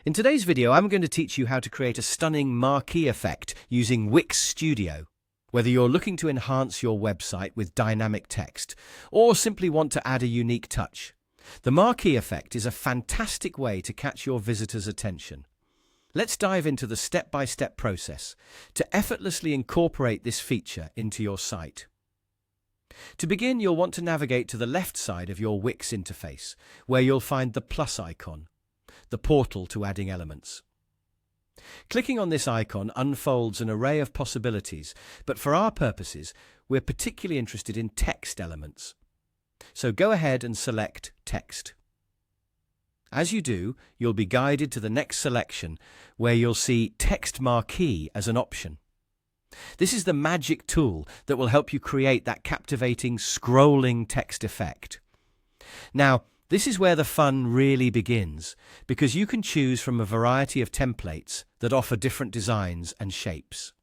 In today's video, I'm going to teach you how to create a stunning marquee effect using Wix Studio. Whether you're looking to enhance your website with dynamic text or simply want to add a unique touch, the marquee effect is a fantastic way to catch your visitors' attention. Let's dive into the step-by-step process to effortlessly incorporate this feature into your site. To begin, you'll want to navigate to the left side of your Wix interface, where you'll find the plus icon, the portal to adding elements. Clicking on this icon unfolds an array of possibilities, but for our purposes, we're particularly interested in text elements. So go ahead and select Text. As you do, you'll be guided to the next selection, where you'll see Text Marquee as an option. This is the magic tool that will help you create that captivating scrolling text effect. Now, this is where the fun really begins, because you can choose from a variety of templates that offer different designs and shapes.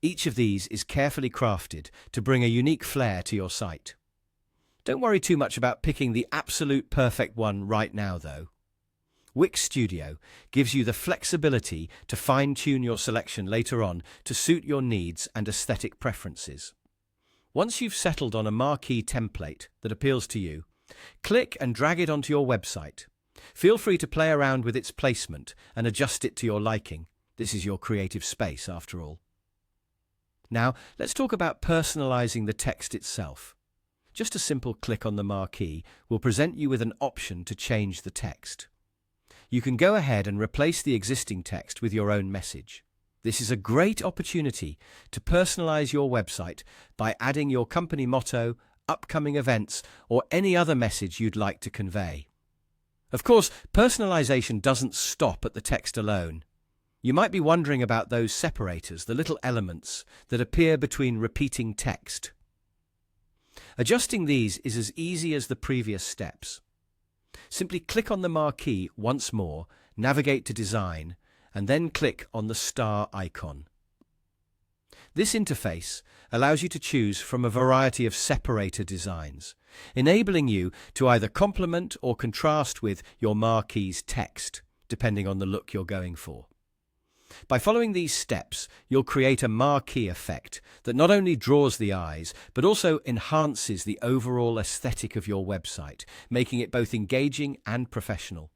Each of these is carefully crafted to bring a unique flair to your site. Don't worry too much about picking the absolute perfect one right now, though. Wix Studio gives you the flexibility to fine-tune your selection later on to suit your needs and aesthetic preferences. Once you've settled on a marquee template that appeals to you, click and drag it onto your website. Feel free to play around with its placement and adjust it to your liking. This is your creative space, after all. Now, let's talk about personalizing the text itself. Just a simple click on the marquee will present you with an option to change the text. You can go ahead and replace the existing text with your own message. This is a great opportunity to personalize your website by adding your company motto, upcoming events, or any other message you'd like to convey. Of course, personalization doesn't stop at the text alone. You might be wondering about those separators, the little elements that appear between repeating text. Adjusting these is as easy as the previous steps. Simply click on the marquee once more, navigate to Design, and then click on the star icon. This interface allows you to choose from a variety of separator designs, enabling you to either complement or contrast with your marquee's text, depending on the look you're going for. By following these steps, you'll create a marquee effect that not only draws the eyes, but also enhances the overall aesthetic of your website, making it both engaging and professional.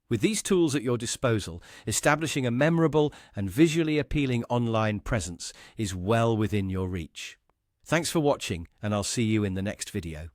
With these tools at your disposal, establishing a memorable and visually appealing online presence is well within your reach. Thanks for watching, and I'll see you in the next video.